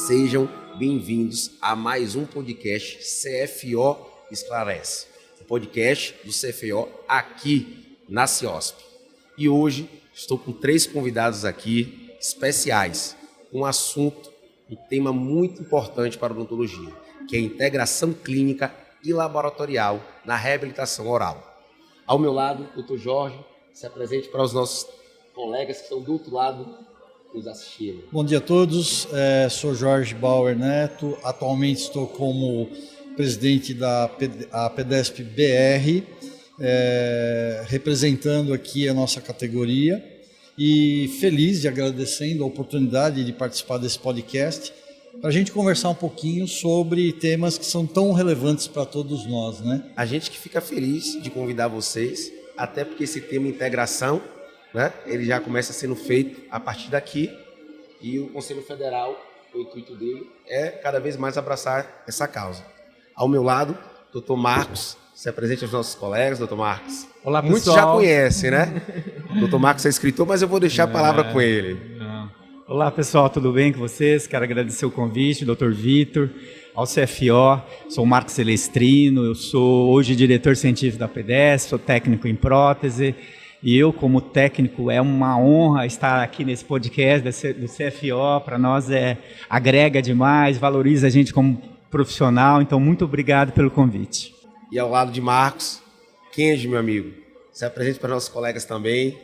Sejam bem-vindos a mais um podcast CFO Esclarece, o podcast do CFO aqui na CIOSP. E hoje estou com 3 convidados aqui especiais, um assunto, um tema muito importante para a odontologia, que é a integração clínica e laboratorial na reabilitação oral. Ao meu lado, o Dr. Jorge, se apresente para os nossos colegas que estão do outro lado nos assistindo. Bom dia a todos, sou Jorge Bauer Neto, atualmente estou como presidente da PDESP BR, representando aqui a nossa categoria e feliz e agradecendo a oportunidade de participar desse podcast para a gente conversar um pouquinho sobre temas que são tão relevantes para todos nós, né? A gente que fica feliz de convidar vocês, até porque esse tema integração, né, ele já começa sendo feito a partir daqui e o Conselho Federal, o intuito dele é cada vez mais abraçar essa causa. Ao meu lado, Dr. Marcos, se apresente aos nossos colegas, Dr. Marcos. Olá, pessoal. Muitos já conhecem, né? Dr. Marcos é escritor, mas eu vou deixar a palavra com ele. Olá, pessoal, tudo bem com vocês? Quero agradecer o convite, Dr. Vitor, ao CFO. Sou o Marcos Celestrino, eu sou hoje diretor científico da PDESP, sou técnico em prótese. E eu, como técnico, é uma honra estar aqui nesse podcast do CFO. Para nós agrega demais, valoriza a gente como profissional. Então, muito obrigado pelo convite. E ao lado de Marcos, Kenji, meu amigo. Se apresente para nossos colegas também.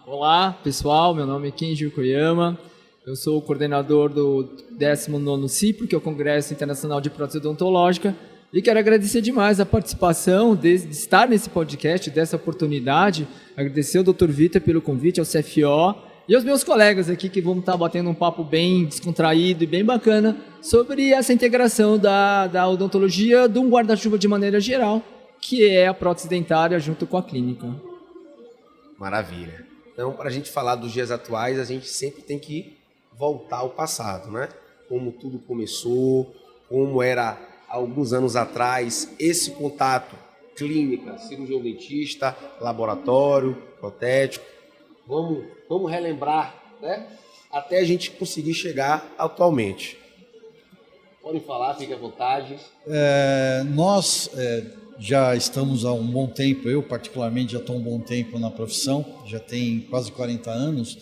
Olá, pessoal. Meu nome é Kenji Koyama. Eu sou o coordenador do 19º CIPRO, que é o Congresso Internacional de Prótese Odontológica. E quero agradecer demais a participação de estar nesse podcast, dessa oportunidade. Agradecer ao Dr. Vitor pelo convite, ao CFO e aos meus colegas aqui que vão estar batendo um papo bem descontraído e bem bacana sobre essa integração da odontologia de um guarda-chuva de maneira geral, que é a prótese dentária junto com a clínica. Maravilha. Então, para a gente falar dos dias atuais, a gente sempre tem que voltar ao passado, né? Como tudo começou, como era alguns anos atrás, esse contato clínica, cirurgião dentista, laboratório, protético. Vamos relembrar, né? Até a gente conseguir chegar atualmente. Podem falar, fiquem à vontade. Nós já estamos há um bom tempo, eu particularmente já estou há um bom tempo na profissão, já tem quase 40 anos,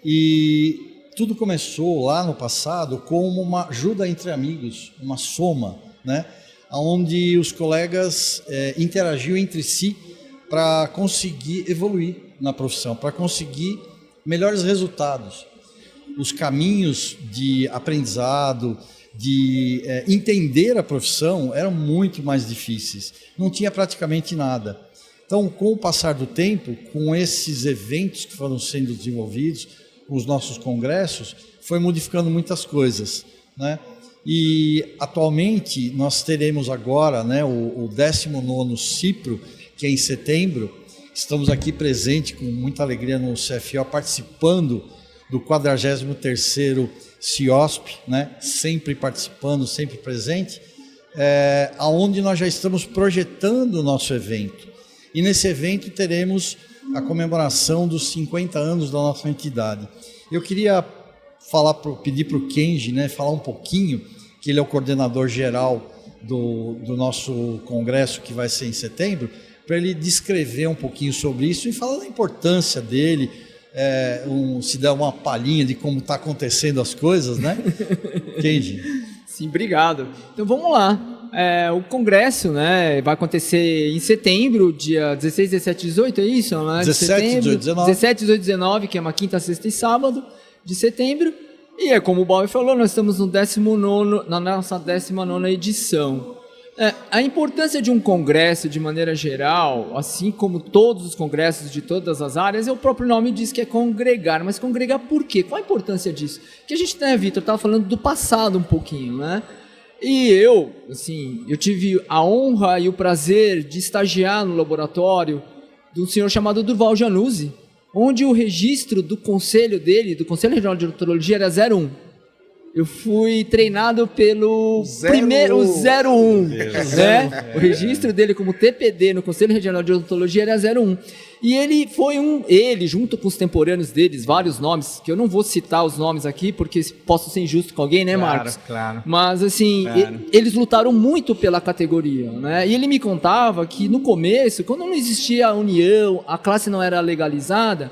e tudo começou lá no passado como uma ajuda entre amigos, uma soma, né? Onde os colegas interagiam entre si para conseguir evoluir na profissão, para conseguir melhores resultados. Os caminhos de aprendizado, de entender a profissão eram muito mais difíceis, não tinha praticamente nada. Então, com o passar do tempo, com esses eventos que foram sendo desenvolvidos, os nossos congressos, foi modificando muitas coisas, né? E atualmente nós teremos agora, né, o 19º CIPRO, que é em setembro. Estamos aqui presentes com muita alegria no CFO, participando do 43º CIOSP, né, sempre participando, sempre presente, onde nós já estamos projetando o nosso evento. E nesse evento teremos a comemoração dos 50 anos da nossa entidade. Eu queria pedir para o Kenji, né, falar um pouquinho, que ele é o coordenador geral do nosso congresso, que vai ser em setembro, para ele descrever um pouquinho sobre isso e falar da importância dele, se der uma palhinha de como está acontecendo as coisas, né? Kenji? Sim, obrigado. Então vamos lá. O congresso, né, vai acontecer em setembro, dia 16, 17, 18, é isso? Né? 17, 18, 19. 17, 18, 19, que é uma quinta, sexta e sábado de setembro. E como o Bauer falou, nós estamos no na nossa 19ª edição. A importância de um congresso, de maneira geral, assim como todos os congressos de todas as áreas, o próprio nome diz que é congregar. Mas congregar por quê? Qual a importância disso? Que a gente, né, Vitor, estava falando do passado um pouquinho, né? E eu tive a honra e o prazer de estagiar no laboratório de um senhor chamado Durval Januzzi, onde o registro do conselho dele, do Conselho Regional de Odontologia, era 01. eu fui treinado pelo 01, né? O registro dele como TPD no Conselho Regional de Odontologia era 01. E ele foi ele, junto com os temporâneos deles, vários nomes, que eu não vou citar os nomes aqui, porque posso ser injusto com alguém, né, Marcos? Claro. Mas, assim, Claro. eles lutaram muito pela categoria, né? E ele me contava que, no começo, quando não existia a união, a classe não era legalizada,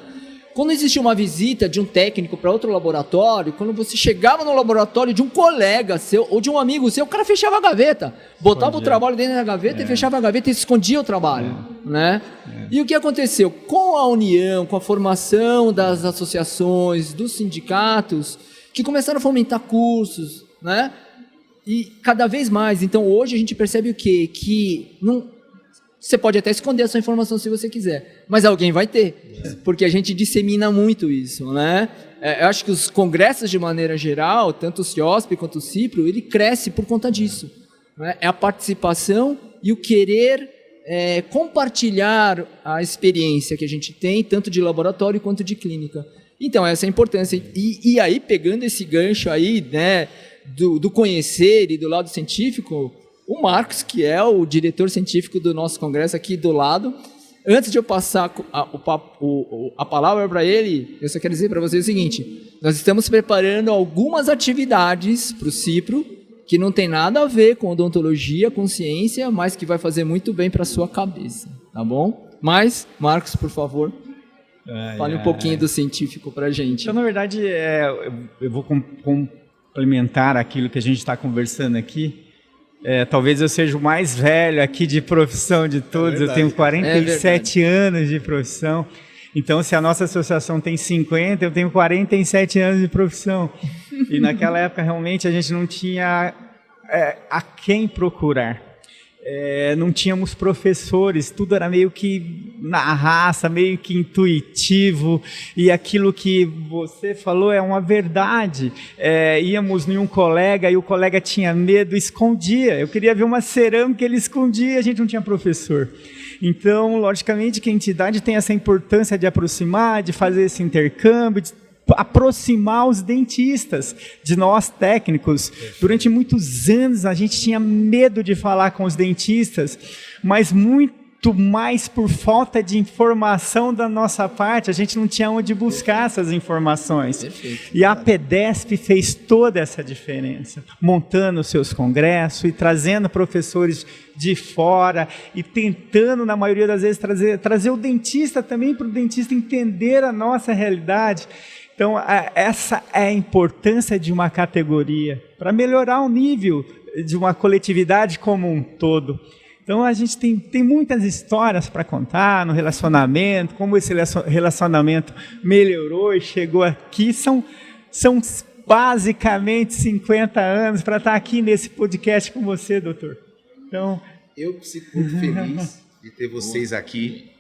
quando existia uma visita de um técnico para outro laboratório, quando você chegava no laboratório de um colega seu ou de um amigo seu, o cara fechava a gaveta, botava o trabalho dentro da gaveta e fechava a gaveta e escondia o trabalho, né? E o que aconteceu? Com a união, com a formação das associações, dos sindicatos, que começaram a fomentar cursos, né? E cada vez mais. Então, hoje a gente percebe o quê? Que não... Você pode até esconder a sua informação se você quiser, mas alguém vai ter, porque a gente dissemina muito isso, né? Eu acho que os congressos, de maneira geral, tanto o CIOSP quanto o CIPRO, ele cresce por conta disso, né? É a participação e o querer compartilhar a experiência que a gente tem, tanto de laboratório quanto de clínica. Então, essa é a importância. E aí, pegando esse gancho aí, né, do conhecer e do lado científico, o Marcos, que é o diretor científico do nosso congresso aqui do lado, antes de eu passar a palavra para ele, eu só quero dizer para vocês o seguinte: nós estamos preparando algumas atividades para o CIPRO que não tem nada a ver com odontologia, com ciência, mas que vai fazer muito bem para a sua cabeça, tá bom? Mas, Marcos, por favor, fale um pouquinho do científico para a gente. Então, na verdade, eu vou complementar aquilo que a gente está conversando aqui. Talvez eu seja o mais velho aqui de profissão de todos, eu tenho 47 anos de profissão, então se a nossa associação tem 50, eu tenho 47 anos de profissão, e naquela época realmente a gente não tinha a quem procurar. Não tínhamos professores, tudo era meio que na raça, meio que intuitivo, e aquilo que você falou é uma verdade. Íamos em um colega e o colega tinha medo, escondia. Eu queria ver uma cerâmica, ele escondia, a gente não tinha professor. Então, logicamente que a entidade tem essa importância de aproximar, de fazer esse intercâmbio, de aproximar os dentistas de nós técnicos. Durante muitos anos a gente tinha medo de falar com os dentistas, mas muito mais por falta de informação da nossa parte, a gente não tinha onde buscar essas informações. Perfeito. E a PEDESP fez toda essa diferença, montando seus congressos e trazendo professores de fora e tentando, na maioria das vezes, trazer o dentista também, para o dentista entender a nossa realidade. Então, essa é a importância de uma categoria para melhorar o nível de uma coletividade como um todo. Então, a gente tem muitas histórias para contar no relacionamento, como esse relacionamento melhorou e chegou aqui. São basicamente 50 anos para estar aqui nesse podcast com você, doutor. Então, eu fico muito feliz de ter vocês aqui.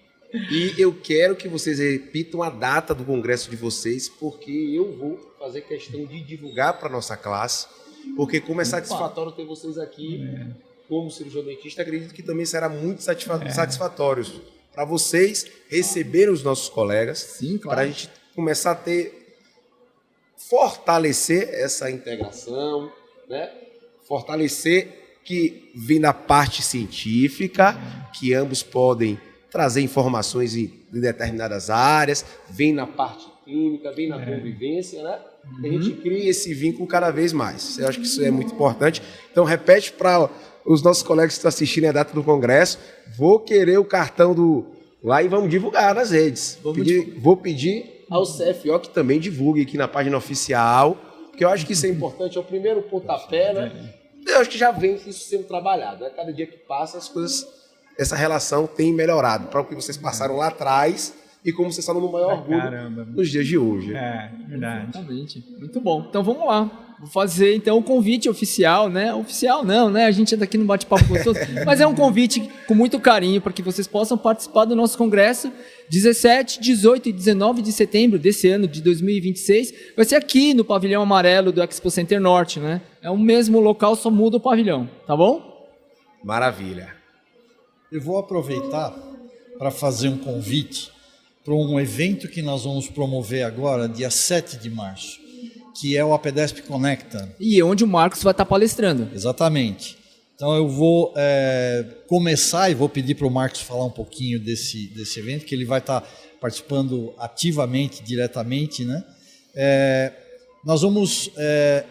E eu quero que vocês repitam a data do congresso de vocês, porque eu vou fazer questão de divulgar para a nossa classe, porque como é satisfatório ter vocês aqui como cirurgião dentista, acredito que também será muito satisfatório para vocês receberem os nossos colegas, sim, claro, para a gente começar a fortalecer essa integração, né? Fortalecer que vem da parte científica, que ambos podem trazer informações em determinadas áreas, vem na parte clínica, vem na convivência, né? A gente cria esse vínculo cada vez mais. Eu acho que isso é muito importante. Então, repete para os nossos colegas que estão assistindo a data do congresso. Vou querer o cartão lá e vamos divulgar nas redes. Vou pedir ao CFO que também divulgue aqui na página oficial, porque eu acho que isso é importante. É o primeiro pontapé, né? Eu acho que já vem isso sendo trabalhado, né? Cada dia que passa, as coisas... Essa relação tem melhorado para o que vocês passaram lá atrás e como vocês estão no maior orgulho nos dias de hoje. Verdade. Exatamente. Muito bom. Então vamos lá. Vou fazer então o convite oficial, né? Oficial não, né? A gente é aqui no bate-papo gostoso, mas é um convite com muito carinho para que vocês possam participar do nosso congresso 17, 18 e 19 de setembro desse ano de 2026. Vai ser aqui no pavilhão amarelo do Expo Center Norte, né? É o mesmo local, só muda o pavilhão, tá bom? Maravilha. Eu vou aproveitar para fazer um convite para um evento que nós vamos promover agora, dia 7 de março. que é o APDESP Conecta. E onde o Marcos vai estar palestrando. Exatamente. Então eu vou começar e vou pedir para o Marcos falar um pouquinho desse evento, que ele vai estar participando ativamente, diretamente, né? Nós vamos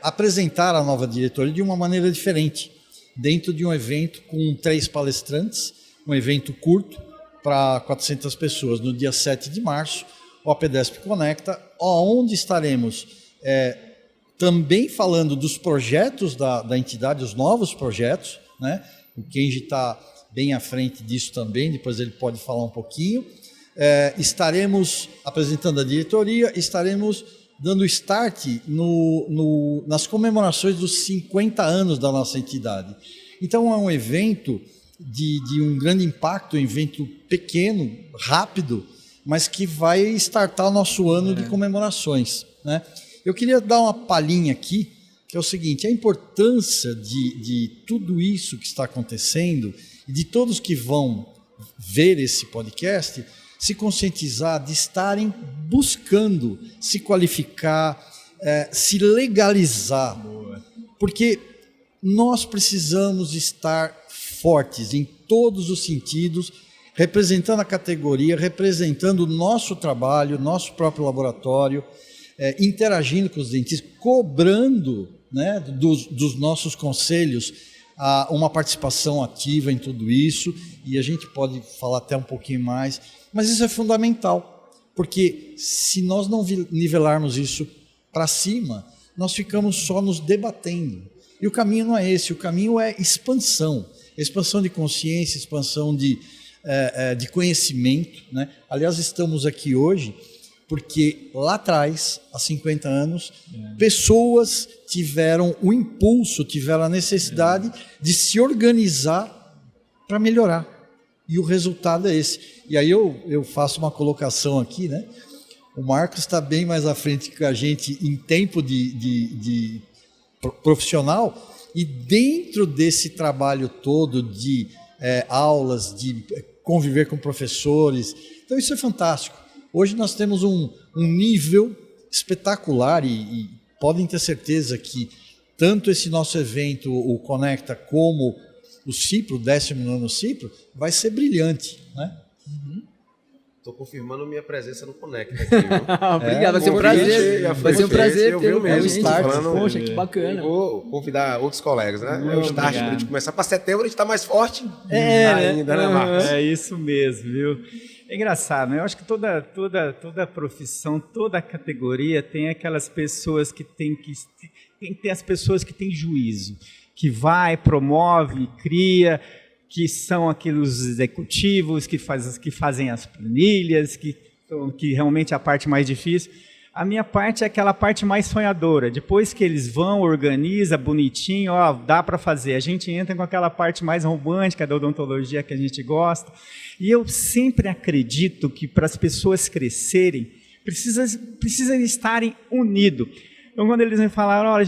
apresentar a nova diretoria de uma maneira diferente, dentro de um evento com 3 palestrantes, um evento curto para 400 pessoas, no dia 7 de março, o APDESP Conecta, onde estaremos também falando dos projetos da entidade, os novos projetos, né? O Kenji está bem à frente disso também, depois ele pode falar um pouquinho. Estaremos apresentando a diretoria, estaremos dando start nas comemorações dos 50 anos da nossa entidade. Então é um evento de um grande impacto, um evento pequeno, rápido, mas que vai startar o nosso ano de comemorações, né? Eu queria dar uma palhinha aqui, que é o seguinte: a importância de tudo isso que está acontecendo e de todos que vão ver esse podcast se conscientizar de estarem buscando se qualificar, se legalizar. Porque nós precisamos estar fortes em todos os sentidos, representando a categoria, representando o nosso trabalho, nosso próprio laboratório, interagindo com os dentistas, cobrando, né, dos nossos conselhos uma participação ativa em tudo isso, e a gente pode falar até um pouquinho mais, mas isso é fundamental, porque se nós não nivelarmos isso para cima, nós ficamos só nos debatendo, e o caminho não é esse, o caminho é expansão de consciência, expansão de conhecimento, né? Aliás, estamos aqui hoje porque lá atrás, há 50 anos, pessoas tiveram o impulso, tiveram a necessidade de se organizar para melhorar. E o resultado é esse. E aí eu faço uma colocação aqui, né? O Marcos está bem mais à frente que a gente em tempo de profissional, e dentro desse trabalho todo de aulas, de conviver com professores, então isso é fantástico. Hoje nós temos um nível espetacular e podem ter certeza que tanto esse nosso evento, o Conecta, como o CIPRO, o 19º CIPRO, vai ser brilhante, né? Estou confirmando minha presença no Conecta aqui, viu? Obrigado, vai ser um prazer. Vai ser um prazer ter mesmo, start. falando, Poxa, que bacana. Vou convidar outros colegas, né? É o start Obrigado. para a gente começar. Para setembro a gente está mais forte ainda, né, Marcos? É isso mesmo, viu? É engraçado, né? Eu acho que toda profissão, toda categoria tem aquelas pessoas que tem as pessoas que têm juízo, que vai, promove, cria, que são aqueles executivos que fazem as planilhas, que realmente é a parte mais difícil. A minha parte é aquela parte mais sonhadora. Depois que eles vão, organiza bonitinho, ó, dá para fazer. A gente entra com aquela parte mais romântica da odontologia que a gente gosta. E eu sempre acredito que para as pessoas crescerem, precisam estarem unidos. Então, quando eles me falaram, olha,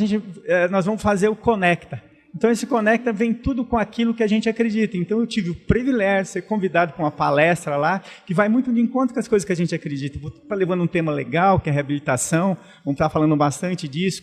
nós vamos fazer o Conecta. Então, esse Conecta vem tudo com aquilo que a gente acredita. Então, eu tive o privilégio de ser convidado para uma palestra lá, que vai muito de encontro com as coisas que a gente acredita. Vou estar levando um tema legal, que é a reabilitação. Vamos estar falando bastante disso,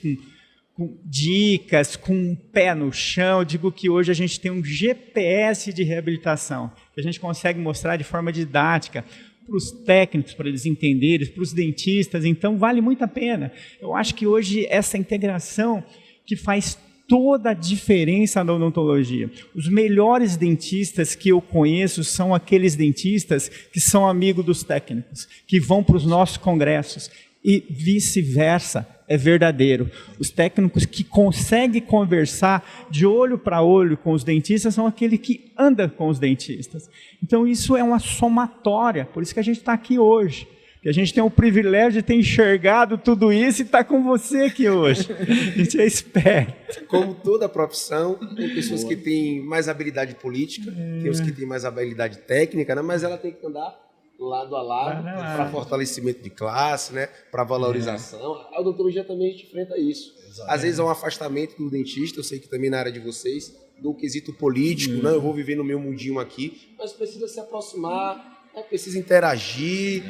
com dicas, com um pé no chão. Eu digo que hoje a gente tem um GPS de reabilitação, que a gente consegue mostrar de forma didática para os técnicos, para eles entenderem, para os dentistas. Então, vale muito a pena. Eu acho que hoje essa integração que faz toda a diferença na odontologia. Os melhores dentistas que eu conheço são aqueles dentistas que são amigos dos técnicos, que vão para os nossos congressos, e vice-versa, é verdadeiro. Os técnicos que conseguem conversar de olho para olho com os dentistas são aqueles que andam com os dentistas. Então isso é uma somatória, por isso que a gente está aqui hoje. Que a gente tem o privilégio de ter enxergado tudo isso e está com você aqui hoje. A gente é esperto. Como toda profissão, tem pessoas que têm mais habilidade política, tem os que têm mais habilidade técnica, né? Mas ela tem que andar lado a lado para fortalecimento de classe, né? Para valorização. A odontologia também a gente enfrenta isso. Às vezes é um afastamento do dentista, eu sei que também na área de vocês, do quesito político, né? Eu vou viver no meu mundinho aqui, mas precisa se aproximar, né? Precisa interagir.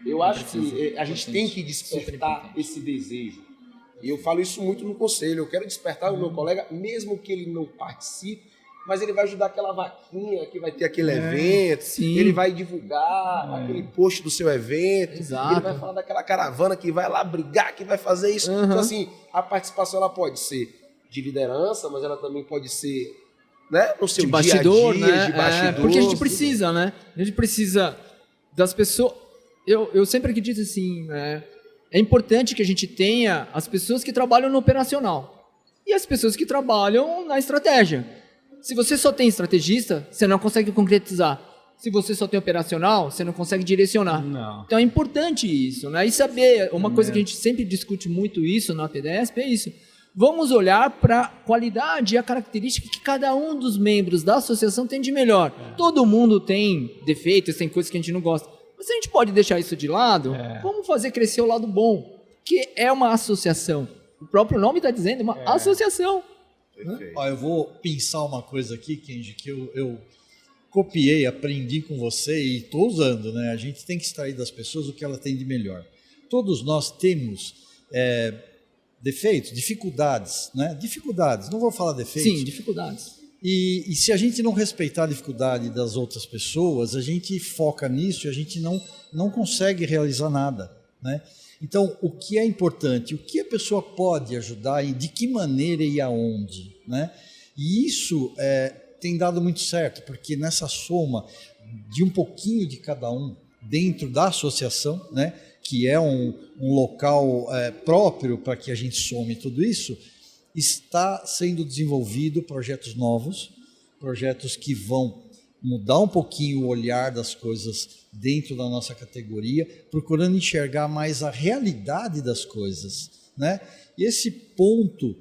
Eu acho que a gente tem que despertar esse desejo. E eu falo isso muito no conselho. Eu quero despertar o meu colega, mesmo que ele não participe, mas ele vai ajudar aquela vaquinha que vai ter aquele evento, sim. ele vai divulgar aquele post do seu evento, Exato. ele vai falar daquela caravana que vai lá brigar, que vai fazer isso. Então, assim, a participação ela pode ser de liderança, mas ela também pode ser, né, no seu De bastidor, dia a dia, né? de bastidor. Porque a gente precisa, né? A gente precisa das pessoas. Eu sempre acredito assim, é importante que a gente tenha as pessoas que trabalham no operacional e as pessoas que trabalham na estratégia. Se você só tem estrategista, você não consegue concretizar. Se você só tem operacional, você não consegue direcionar. Não. Então é importante isso, né? E saber, uma coisa que a gente sempre discute muito isso na PDESP é isso. Vamos olhar para a qualidade e a característica que cada um dos membros da associação tem de melhor. Todo mundo tem defeitos, tem coisas que a gente não gosta. Mas se a gente pode deixar isso de lado, vamos fazer crescer o lado bom, que é uma associação. O próprio nome está dizendo, uma associação. Perfeito. Ó, eu vou pensar uma coisa aqui, Kenji, que eu copiei, aprendi com você e estou usando, né? A gente tem que extrair das pessoas o que ela tem de melhor. Todos nós temos defeitos, dificuldades, né? Dificuldades, não vou falar defeitos. Sim, dificuldades. E se a gente não respeitar a dificuldade das outras pessoas, a gente foca nisso e a gente não consegue realizar nada, né? Então, o que é importante? O que a pessoa pode ajudar e de que maneira e aonde, né? E isso tem dado muito certo, porque nessa soma de um pouquinho de cada um dentro da associação, né, que é um local próprio para que a gente some tudo isso, está sendo desenvolvido projetos novos, projetos que vão mudar um pouquinho o olhar das coisas dentro da nossa categoria, procurando enxergar mais a realidade das coisas, né? E esse ponto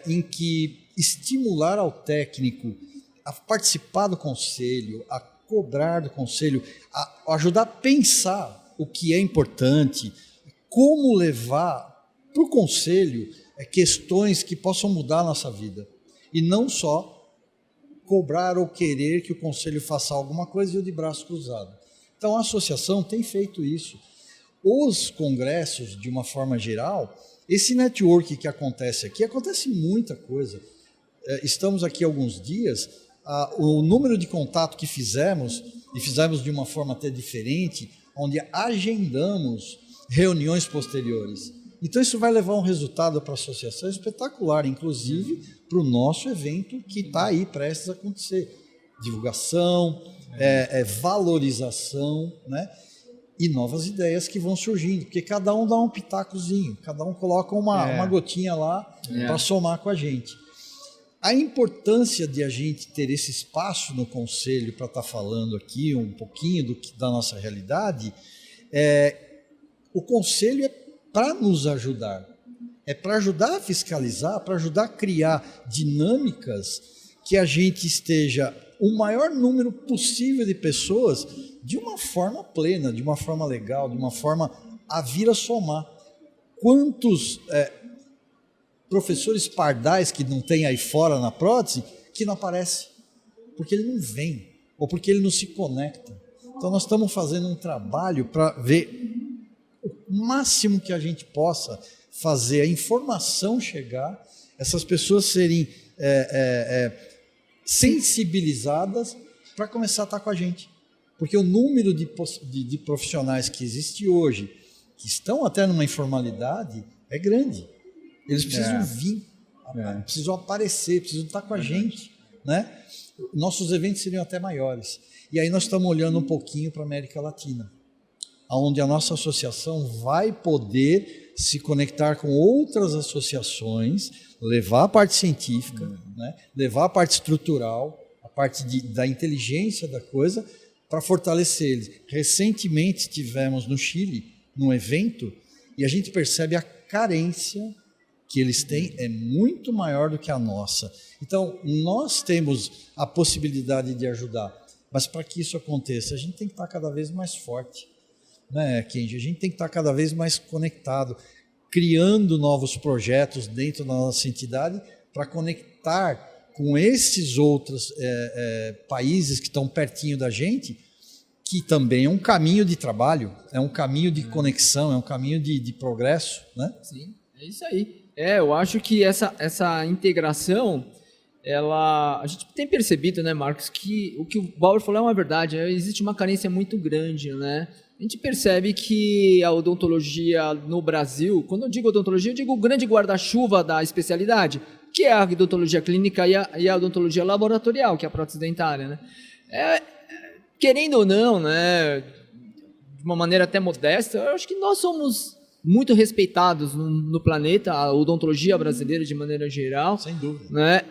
em que estimular ao técnico a participar do conselho, a cobrar do conselho, a ajudar a pensar o que é importante, como levar para o conselho questões que possam mudar a nossa vida, e não só cobrar ou querer que o conselho faça alguma coisa e eu de braço cruzado. Então a associação tem feito isso. Os congressos, de uma forma geral, esse network que acontece aqui, acontece muita coisa. Estamos aqui há alguns dias, o número de contato que fizemos, e fizemos de uma forma até diferente, onde agendamos reuniões posteriores. Então isso vai levar um resultado para a associação espetacular, inclusive para o nosso evento que está aí prestes a acontecer. Divulgação, valorização, né? E novas ideias que vão surgindo, porque cada um dá um pitacozinho, cada um coloca uma gotinha lá para somar com a gente. A importância de a gente ter esse espaço no conselho para estar falando aqui um pouquinho da nossa realidade, o conselho é para nos ajudar, é para ajudar a fiscalizar, para ajudar a criar dinâmicas que a gente esteja o maior número possível de pessoas de uma forma plena, de uma forma legal, de uma forma a vir a somar. Quantos professores pardais que não tem aí fora na prótese que não aparece? Porque ele não vem, ou porque ele não se conecta. Então nós estamos fazendo um trabalho para ver o máximo que a gente possa fazer a informação chegar, essas pessoas serem sensibilizadas para começar a estar com a gente. Porque o número de profissionais que existe hoje, que estão até numa informalidade, é grande. Eles precisam vir, precisam aparecer, precisam estar com a gente, né? Nossos eventos seriam até maiores. E aí nós estamos olhando um pouquinho para a América Latina, onde a nossa associação vai poder se conectar com outras associações, levar a parte científica, né? Levar a parte estrutural, a parte da inteligência da coisa, para fortalecer eles. Recentemente estivemos no Chile, num evento, e a gente percebe a carência que eles têm é muito maior do que a nossa. Então, nós temos a possibilidade de ajudar, mas para que isso aconteça, a gente tem que estar cada vez mais forte, né, Kenji? A gente tem que estar cada vez mais conectado, criando novos projetos dentro da nossa entidade para conectar com esses outros países que estão pertinho da gente, que também é um caminho de trabalho, é um caminho de conexão, é um caminho de progresso, né? Sim. É isso aí. Eu acho que essa integração, a gente tem percebido, né, Marcos, que o que o Bauer falou é uma verdade. Existe uma carência muito grande, né? A gente percebe que a odontologia no Brasil, quando eu digo odontologia, eu digo o grande guarda-chuva da especialidade, que é a odontologia clínica e a odontologia laboratorial, que é a prótese dentária, né? Querendo ou não, né, de uma maneira até modesta, eu acho que nós somos muito respeitados no planeta, a odontologia brasileira de maneira geral. Sem dúvida. Né?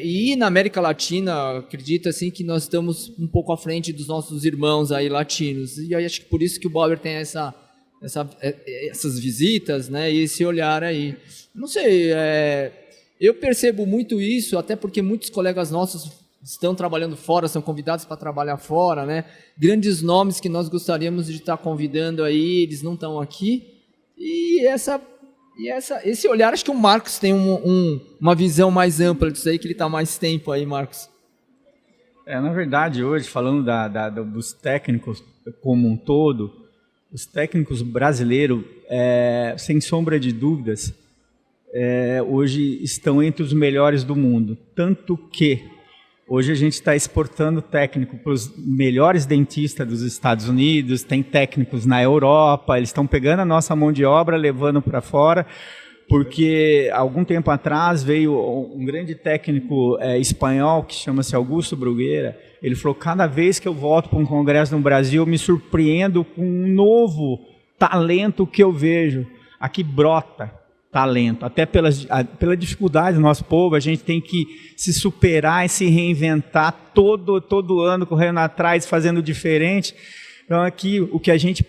E na América Latina, acredito assim, que nós estamos um pouco à frente dos nossos irmãos aí latinos. E aí acho que por isso que o Bauer tem essas visitas, né, e esse olhar aí. Não sei, eu percebo muito isso, até porque muitos colegas nossos estão trabalhando fora, são convidados para trabalhar fora, né? Grandes nomes que nós gostaríamos de estar convidando aí, eles não estão aqui. E esse olhar, acho que o Marcos tem uma visão mais ampla disso aí, que ele está há mais tempo aí, Marcos. Na verdade, hoje, falando dos técnicos como um todo, os técnicos brasileiros, sem sombra de dúvidas, hoje estão entre os melhores do mundo. Tanto que hoje a gente está exportando técnico para os melhores dentistas dos Estados Unidos, tem técnicos na Europa, eles estão pegando a nossa mão de obra, levando para fora, porque algum tempo atrás veio um grande técnico espanhol que chama-se Augusto Bruguera. Ele falou, cada vez que eu volto para um congresso no Brasil, eu me surpreendo com um novo talento que eu vejo. Aqui brota talento, até pela dificuldade do nosso povo, a gente tem que se superar e se reinventar todo ano, correndo atrás, fazendo diferente. Então aqui o que a gente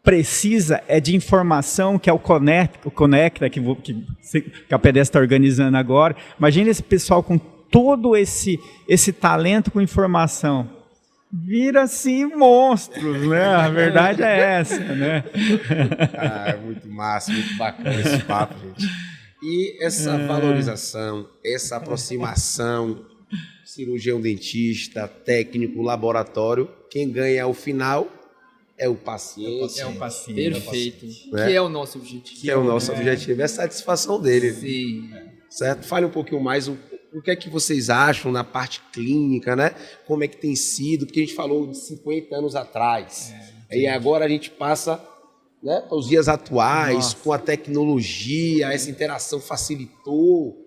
precisa é de informação, que é o Conecta, que a PDS está organizando agora. Imagina esse pessoal com todo esse talento com informação. Vira assim monstros, né? A verdade é essa, né? É muito massa, muito bacana esse papo, gente. E essa valorização, essa aproximação, cirurgião dentista, técnico, laboratório, quem ganha ao final é o paciente. É o paciente. Perfeito. Né? Que é o nosso objetivo. Que é o nosso objetivo, é a satisfação dele. Sim. Certo? Fale um pouquinho mais o que é que vocês acham na parte clínica, né? Como é que tem sido? Porque a gente falou de 50 anos atrás. E agora a gente passa, né, para os dias atuais, com a tecnologia, essa interação facilitou.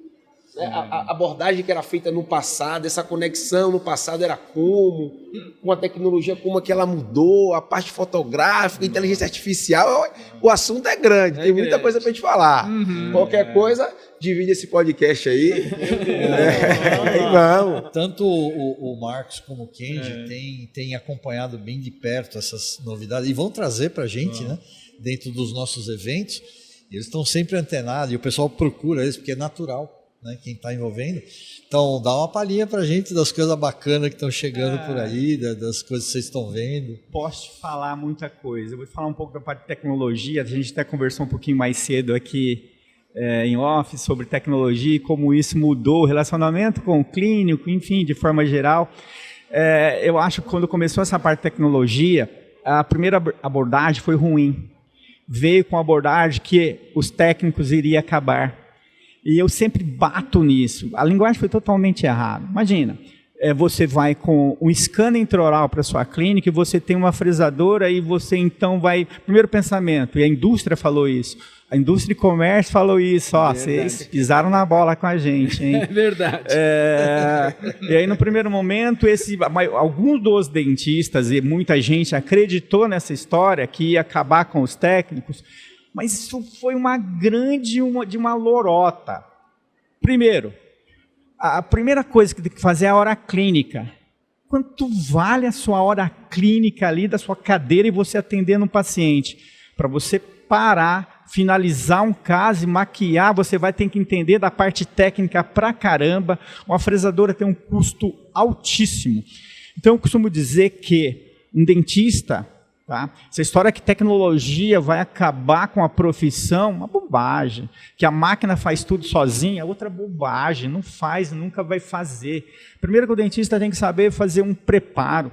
Né? A abordagem que era feita no passado, essa conexão no passado era como? Com a tecnologia, como é que ela mudou? A parte fotográfica, inteligência artificial, o assunto é grande, tem muita coisa para a gente falar. Qualquer coisa, divide esse podcast aí. Vamos. Tanto o Marcos como o Kendi tem acompanhado bem de perto essas novidades e vão trazer para a gente, né, dentro dos nossos eventos. Eles estão sempre antenados e o pessoal procura eles porque é natural, né, quem está envolvendo. Então, dá uma palhinha para a gente das coisas bacanas que estão chegando por aí, das coisas que vocês estão vendo. Posso te falar muita coisa. Eu vou falar um pouco da parte de tecnologia. A gente até conversou um pouquinho mais cedo aqui em off sobre tecnologia e como isso mudou o relacionamento com o clínico, enfim, de forma geral. Eu acho que quando começou essa parte de tecnologia, a primeira abordagem foi ruim. Veio com a abordagem que os técnicos iriam acabar. E eu sempre bato nisso. A linguagem foi totalmente errada. Imagina, você vai com um scanner intraoral para a sua clínica e você tem uma fresadora e você então vai... Primeiro pensamento, e a indústria falou isso. A indústria de comércio falou isso. Ó, vocês pisaram na bola com a gente, hein? É verdade. E aí, no primeiro momento, alguns dos dentistas e muita gente acreditou nessa história que ia acabar com os técnicos, mas isso foi uma lorota. Primeiro, a primeira coisa que tem que fazer é a hora clínica. Quanto vale a sua hora clínica ali da sua cadeira e você atendendo um paciente? Para você parar, finalizar um caso e maquiar, você vai ter que entender da parte técnica pra caramba. Uma fresadora tem um custo altíssimo. Então, eu costumo dizer que um dentista... Tá? Essa história que tecnologia vai acabar com a profissão, uma bobagem. Que a máquina faz tudo sozinha, outra bobagem. Não faz, nunca vai fazer. Primeiro que o dentista tem que saber fazer um preparo.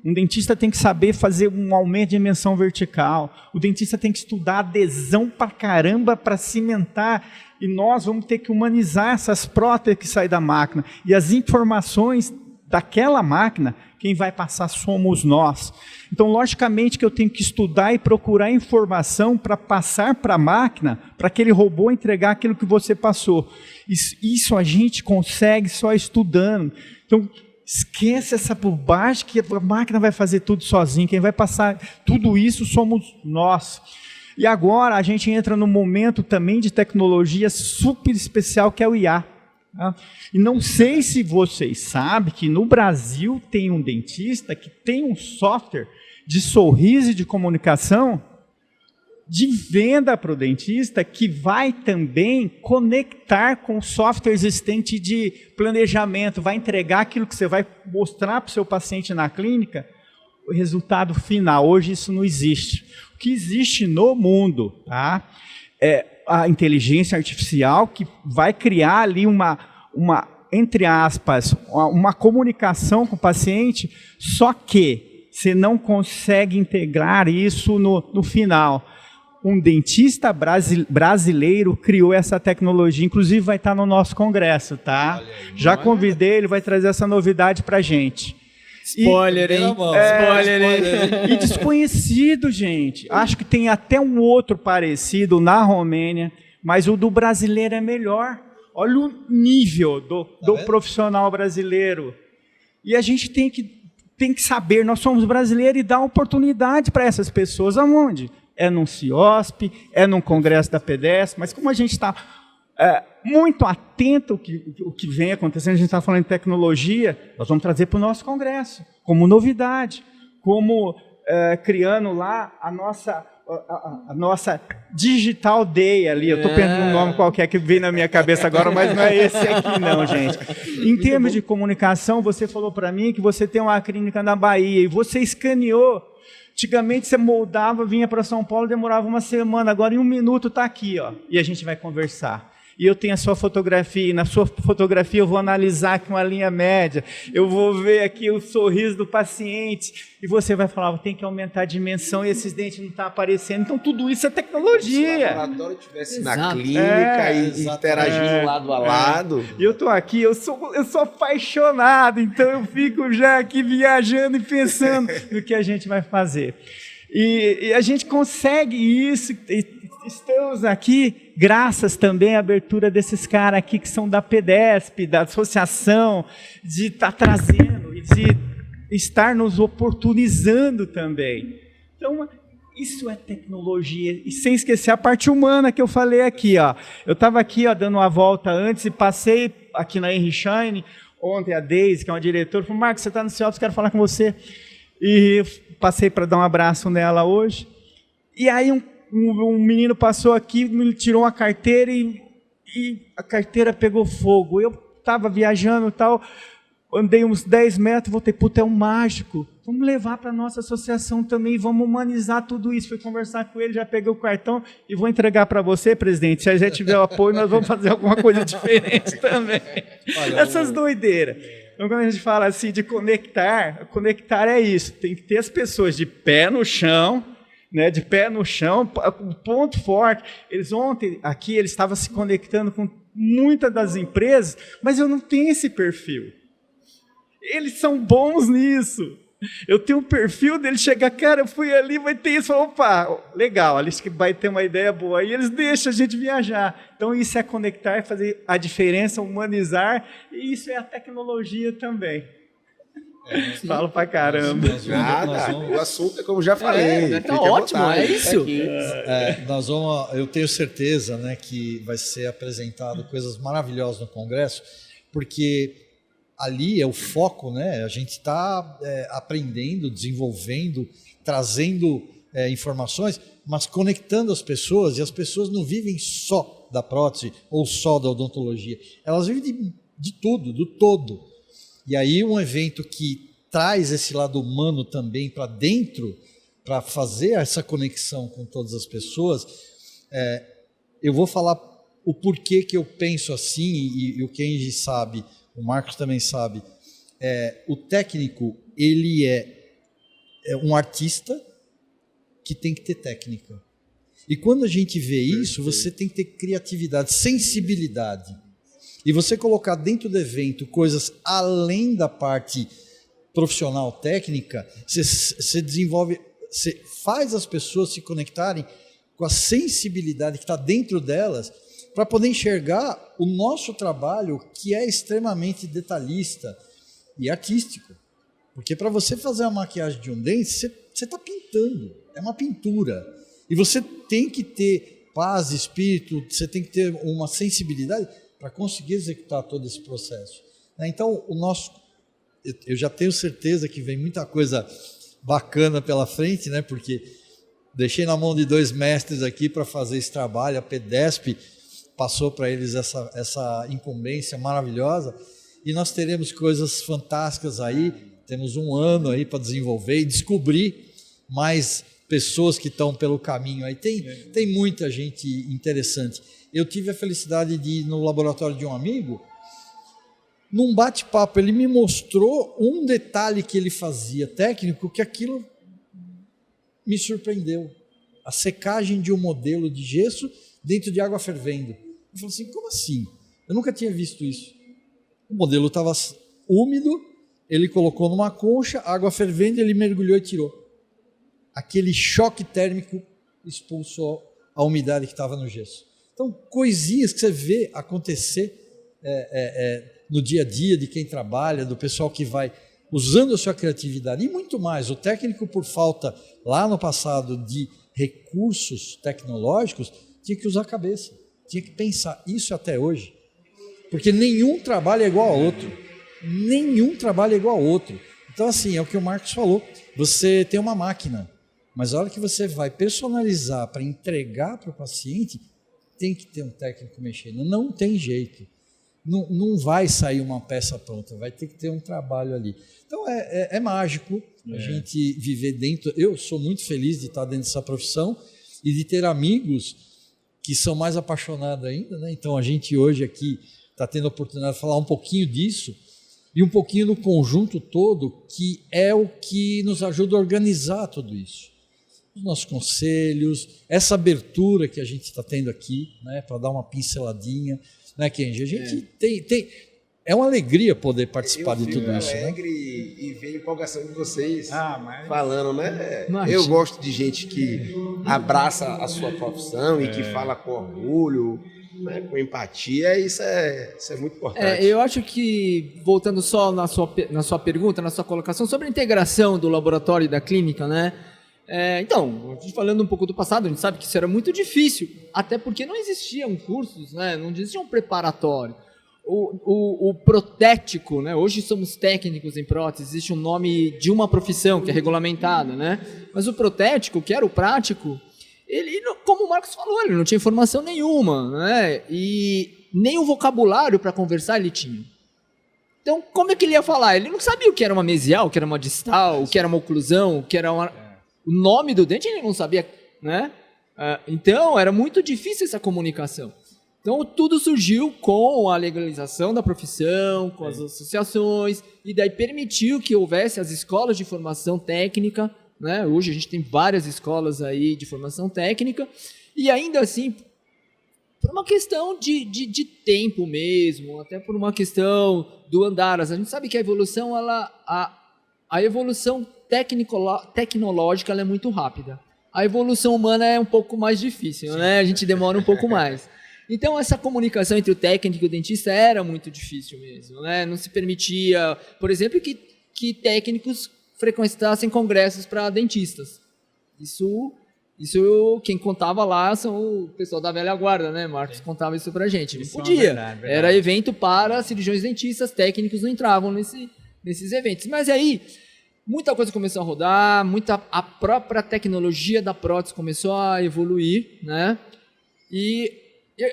Um dentista tem que saber fazer um aumento de dimensão vertical. O dentista tem que estudar adesão pra caramba para cimentar. E nós vamos ter que humanizar essas próteses que saem da máquina. E as informações daquela máquina, quem vai passar somos nós. Então, logicamente que eu tenho que estudar e procurar informação para passar para a máquina, para aquele robô entregar aquilo que você passou. Isso a gente consegue só estudando. Então, esquece essa bobagem que a máquina vai fazer tudo sozinha. Quem vai passar tudo isso somos nós. E agora a gente entra num momento também de tecnologia super especial que é o IA. Tá? E não sei se vocês sabem que no Brasil tem um dentista que tem um software de sorriso e de comunicação de venda para o dentista que vai também conectar com o software existente de planejamento, vai entregar aquilo que você vai mostrar para o seu paciente na clínica, o resultado final. Hoje isso não existe. O que existe no mundo, tá? É a inteligência artificial que vai criar ali uma entre aspas, uma comunicação com o paciente, só que você não consegue integrar isso no final. Um dentista brasileiro criou essa tecnologia, inclusive vai estar no nosso congresso, tá? Já convidei, ele vai trazer essa novidade para a gente. Spoiler, hein? Spoiler, hein? E desconhecido, gente. Acho que tem até um outro parecido na Romênia, mas o do brasileiro é melhor. Olha o nível do profissional brasileiro. E a gente tem que saber, nós somos brasileiros e dar oportunidade para essas pessoas. Aonde? É num CIOSP, é num congresso da PDS, mas como a gente está muito atento ao que vem acontecendo, a gente está falando de tecnologia, nós vamos trazer para o nosso congresso, como novidade, como criando lá a nossa Digital Day ali. Eu estou pensando um nome qualquer que vem na minha cabeça agora, mas não é esse aqui não, gente. Em termos de comunicação, você falou para mim que você tem uma clínica na Bahia e você escaneou. Antigamente você moldava, vinha para São Paulo, demorava uma semana, agora em 1 minuto está aqui, ó, e a gente vai conversar. E eu tenho a sua fotografia, e na sua fotografia eu vou analisar aqui uma linha média, eu vou ver aqui o sorriso do paciente, e você vai falar, tem que aumentar a dimensão e esses dentes não estão aparecendo. Então tudo isso é tecnologia. Se o laboratório estivesse na clínica e interagindo lado a lado. E eu estou aqui, eu sou apaixonado, então eu fico já aqui viajando e pensando no que a gente vai fazer. E a gente consegue isso. Estamos aqui graças também à abertura desses caras aqui que são da PDESP, da associação, de estar trazendo e de estar nos oportunizando também. Então, isso é tecnologia. E sem esquecer a parte humana que eu falei aqui. Ó. Eu estava aqui dando uma volta antes e passei aqui na Henry Schein, ontem a Deise, que é uma diretora, falou, Marcos, você está no CIOPS, quero falar com você. E passei para dar um abraço nela hoje. E aí um menino passou aqui, me tirou uma carteira e a carteira pegou fogo. Eu estava viajando e tal, andei uns 10 metros, voltei, puta, é um mágico. Vamos levar para a nossa associação também, vamos humanizar tudo isso. Fui conversar com ele, já peguei o cartão e vou entregar para você, presidente. Se a gente tiver o apoio, nós vamos fazer alguma coisa diferente também. Olha, essas doideiras. Então, quando a gente fala assim de conectar é isso. Tem que ter as pessoas de pé no chão, né, de pé no chão, um ponto forte. Ontem aqui eles estavam se conectando com muitas das empresas, mas eu não tenho esse perfil. Eles são bons nisso. Eu tenho um perfil dele chegar, cara, eu fui ali, vai ter isso, opa, legal, acho que vai ter uma ideia boa. E eles deixam a gente viajar. Então isso é conectar, é fazer a diferença, humanizar, e isso é a tecnologia também. Falo pra caramba. O assunto é como já falei. Tá ótimo, é isso. Eu tenho certeza, né, que vai ser apresentado coisas maravilhosas no Congresso, porque ali é o foco, né? A gente está aprendendo, desenvolvendo, trazendo informações, mas conectando as pessoas, e as pessoas não vivem só da prótese ou só da odontologia, elas vivem de tudo, do todo. E aí um evento que traz esse lado humano também para dentro, para fazer essa conexão com todas as pessoas, eu vou falar o porquê que eu penso assim, e o Kenji sabe, o Marcos também sabe, o técnico, ele é um artista que tem que ter técnica. E quando a gente vê isso, você tem que ter criatividade, sensibilidade. E você colocar dentro do evento coisas além da parte profissional técnica, você desenvolve, você faz as pessoas se conectarem com a sensibilidade que está dentro delas para poder enxergar o nosso trabalho, que é extremamente detalhista e artístico. Porque para você fazer a maquiagem de um dente, você está pintando, é uma pintura. E você tem que ter paz, espírito, você tem que ter uma sensibilidade para conseguir executar todo esse processo. Então, eu já tenho certeza que vem muita coisa bacana pela frente, né? Porque deixei na mão de 2 mestres aqui para fazer esse trabalho, a PEDESP passou para eles essa incumbência maravilhosa, e nós teremos coisas fantásticas aí, temos 1 ano aí para desenvolver e descobrir mais pessoas que estão pelo caminho aí. Tem muita gente interessante. Eu tive a felicidade de ir no laboratório de um amigo, num bate-papo, ele me mostrou um detalhe que ele fazia técnico, que aquilo me surpreendeu. A secagem de um modelo de gesso dentro de água fervendo. Eu falei assim, como assim? Eu nunca tinha visto isso. O modelo estava úmido, ele colocou numa concha, água fervendo, ele mergulhou e tirou. Aquele choque térmico expulsou a umidade que estava no gesso. Então, coisinhas que você vê acontecer no dia a dia de quem trabalha, do pessoal que vai usando a sua criatividade e muito mais. O técnico, por falta lá no passado de recursos tecnológicos, tinha que usar a cabeça, tinha que pensar. Isso até hoje. Porque nenhum trabalho é igual ao outro. Nenhum trabalho é igual ao outro. Então, assim, é o que o Marcos falou. Você tem uma máquina, mas a hora que você vai personalizar para entregar para o paciente, tem que ter um técnico mexendo. Não tem jeito. Não vai sair uma peça pronta, vai ter que ter um trabalho ali. Então, é mágico a gente viver dentro. Eu sou muito feliz de estar dentro dessa profissão e de ter amigos que são mais apaixonados ainda, né? Então, a gente hoje aqui está tendo a oportunidade de falar um pouquinho disso e um pouquinho do conjunto todo, que é o que nos ajuda a organizar tudo isso. Os nossos conselhos, essa abertura que a gente está tendo aqui, né, para dar uma pinceladinha, né, Kenji? A gente tem é uma alegria poder participar de tudo isso, né? Alegre e ver a empolgação de vocês mas... falando, né? Imagina. Eu gosto de gente que abraça a sua profissão e que fala com orgulho, né, com empatia. Isso é muito importante. Eu acho que, voltando só na sua pergunta, na sua colocação, sobre a integração do laboratório e da clínica, né? Então, a gente falando um pouco do passado, a gente sabe que isso era muito difícil, até porque não existiam cursos, né? Não existia um preparatório. O protético, né? Hoje somos técnicos em prótese, existe um nome de uma profissão que é regulamentada, né? Mas o protético, que era o prático, ele, como o Marcos falou, ele não tinha informação nenhuma, né? E nem o vocabulário para conversar ele tinha. Então, como é que ele ia falar? Ele não sabia o que era uma mesial, o que era uma distal, o que era uma oclusão, o que era o nome do dente, ele não sabia, né? Então, era muito difícil essa comunicação. Então, tudo surgiu com a legalização da profissão, com as associações, e daí permitiu que houvesse as escolas de formação técnica, né? Hoje a gente tem várias escolas aí de formação técnica, e ainda assim, por uma questão de tempo mesmo, até por uma questão do andaras. A gente sabe que a evolução, a evolução tecnológica ela é muito rápida. A evolução humana é um pouco mais difícil, né? A gente demora um pouco mais. Então, essa comunicação entre o técnico e o dentista era muito difícil mesmo, né? Não se permitia, por exemplo, que técnicos frequentassem congressos para dentistas. Isso quem contava lá são o pessoal da velha guarda, né? Marcos contava isso pra gente. Não podia. Verdade. Era evento para cirurgiões dentistas, técnicos não entravam nesses eventos. Mas aí, muita coisa começou a rodar, a própria tecnologia da prótese começou a evoluir, né? E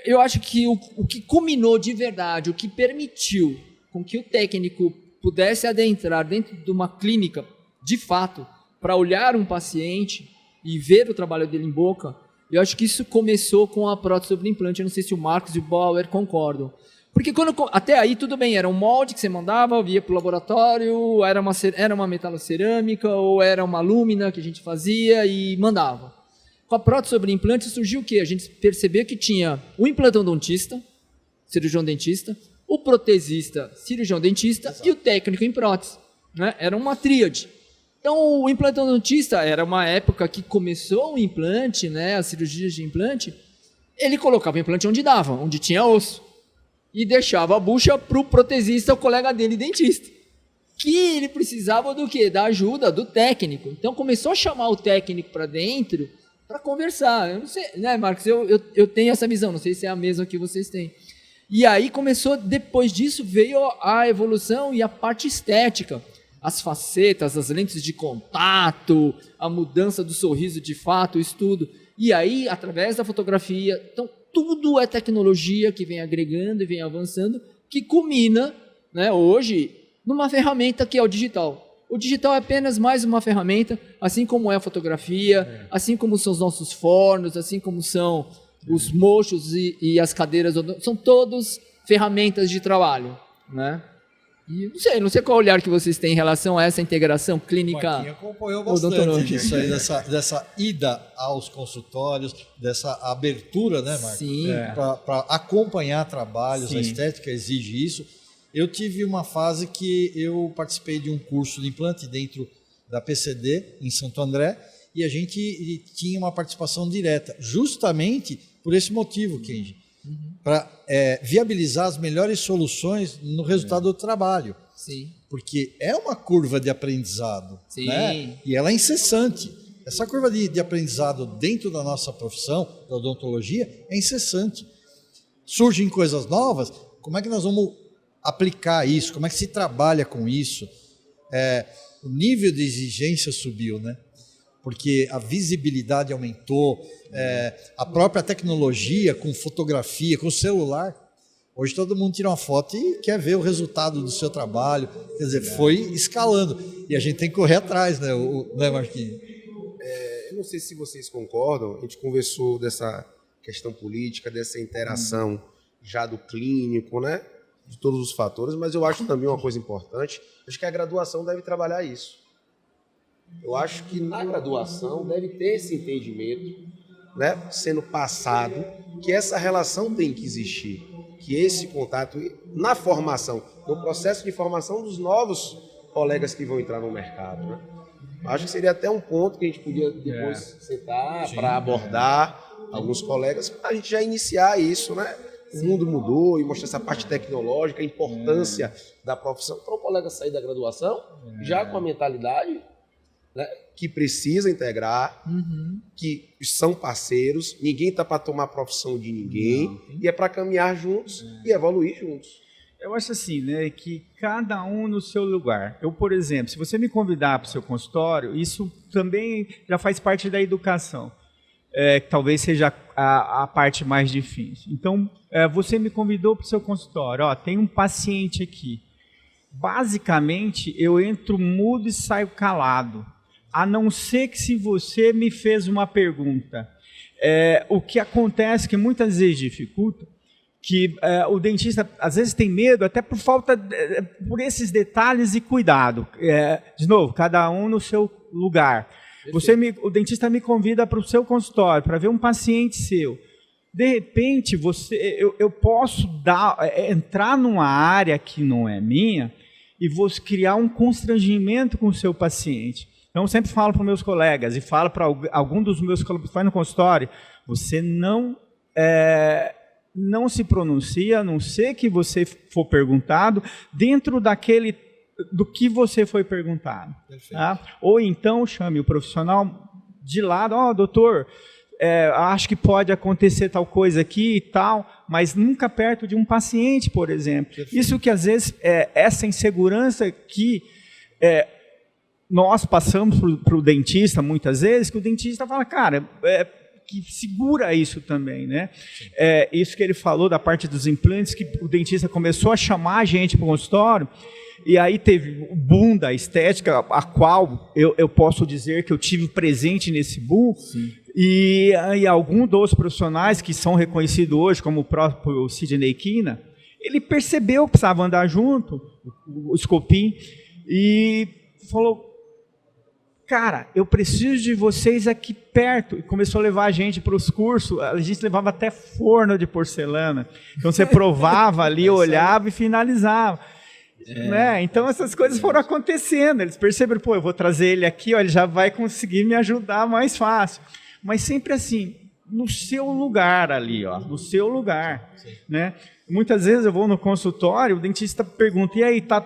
eu acho que o que culminou de verdade, o que permitiu com que o técnico pudesse adentrar dentro de uma clínica, de fato, para olhar um paciente e ver o trabalho dele em boca, eu acho que isso começou com a prótese sobre implante. Eu não sei se o Marcos e o Bauer concordam. Porque até aí tudo bem, era um molde que você mandava, ia para o laboratório, era uma metalocerâmica ou era uma lâmina que a gente fazia e mandava. Com a prótese sobre implante surgiu o quê? A gente percebeu que tinha o implantodontista, cirurgião dentista, o protesista, cirurgião dentista e o técnico em prótese. Né? Era uma tríade. Então o implantodontista era uma época que começou o implante, né, as cirurgias de implante, ele colocava o implante onde dava, onde tinha osso. E deixava a bucha para o protesista, o colega dele, dentista. Que ele precisava do quê? Da ajuda do técnico. Então começou a chamar o técnico para dentro para conversar. Eu não sei, né, Marcos? Eu tenho essa visão, não sei se é a mesma que vocês têm. E aí começou, depois disso, veio a evolução e a parte estética. As facetas, as lentes de contato, a mudança do sorriso de fato, isso tudo. E aí, através da fotografia, então, tudo é tecnologia que vem agregando e vem avançando, que culmina, né, hoje numa ferramenta que é o digital. O digital é apenas mais uma ferramenta, assim como é a fotografia, assim como são os nossos fornos, assim como são os mochos e as cadeiras, são todos ferramentas de trabalho, né? E não sei qual olhar que vocês têm em relação a essa integração clínica. Marquinhos acompanhou bastante isso aí, dessa ida aos consultórios, dessa abertura, né, Marcos? Sim. Para acompanhar trabalhos, Sim. a estética exige isso. Eu tive uma fase que eu participei de um curso de implante dentro da PCD, em Santo André, e a gente tinha uma participação direta, justamente por esse motivo, Kenji. Para viabilizar as melhores soluções no resultado do trabalho. Sim. Porque é uma curva de aprendizado. Sim. Né? E ela é incessante. Essa curva de aprendizado dentro da nossa profissão, da odontologia, é incessante. Surgem coisas novas, como é que nós vamos aplicar isso? Como é que se trabalha com isso? O nível de exigência subiu, né? Porque a visibilidade aumentou, a própria tecnologia com fotografia, com celular. Hoje todo mundo tira uma foto e quer ver o resultado do seu trabalho. Quer dizer, foi escalando. E a gente tem que correr atrás, né, né, Marquinhos? Eu não sei se vocês concordam, a gente conversou dessa questão política, dessa interação já do clínico, né, de todos os fatores, mas eu acho também uma coisa importante, acho que a graduação deve trabalhar isso. Eu acho que na graduação deve ter esse entendimento, né, sendo passado, que essa relação tem que existir, que esse contato na formação, no processo de formação dos novos colegas que vão entrar no mercado, né? Acho que seria até um ponto que a gente podia depois sentar para abordar alguns colegas, para a gente já iniciar isso, né? O mundo mudou e mostrar essa parte tecnológica, a importância da profissão, para o colega sair da graduação já com a mentalidade, né, que precisa integrar, que são parceiros, ninguém está para tomar a profissão de ninguém, e é para caminhar juntos e evoluir juntos. Eu acho assim, né, que cada um no seu lugar. Eu, por exemplo, se você me convidar para o seu consultório, isso também já faz parte da educação. Que talvez seja a parte mais difícil. Então, você me convidou para o seu consultório. Ó, tem um paciente aqui. Basicamente, eu entro mudo e saio calado. A não ser que se você me fez uma pergunta. O que acontece que muitas vezes dificulta, que o dentista às vezes tem medo, até por falta, por esses detalhes e cuidado. De novo, cada um no seu lugar. O dentista me convida para o seu consultório, para ver um paciente seu. De repente, eu posso entrar numa área que não é minha e vou criar um constrangimento com o seu paciente. Então, eu sempre falo para os meus colegas e falo para algum dos meus colegas que vai no consultório, você não se pronuncia, a não ser que você for perguntado, dentro do que você foi perguntado. Tá? Ou então chame o profissional de lado, doutor, acho que pode acontecer tal coisa aqui e tal, mas nunca perto de um paciente, por exemplo. Perfeito. Isso que às vezes essa insegurança que nós passamos para o dentista muitas vezes, que o dentista fala, cara, que segura isso também, né? Isso que ele falou da parte dos implantes, que o dentista começou a chamar a gente para o consultório, e aí teve o boom da estética, a qual eu posso dizer que eu tive presente nesse boom. Sim. E alguns dos profissionais que são reconhecidos hoje, como o próprio Sidney Quina, ele percebeu que precisava andar junto, o Scopim, e falou, cara, eu preciso de vocês aqui perto. E começou a levar a gente para os cursos, a gente levava até forno de porcelana. Então você provava ali, olhava e finalizava. Né? Então essas coisas foram acontecendo, eles perceberam, pô, eu vou trazer ele aqui, ó, ele já vai conseguir me ajudar mais fácil. Mas sempre assim, no seu lugar ali, ó, no seu lugar, né? Muitas vezes eu vou no consultório, o dentista pergunta, e aí, tá...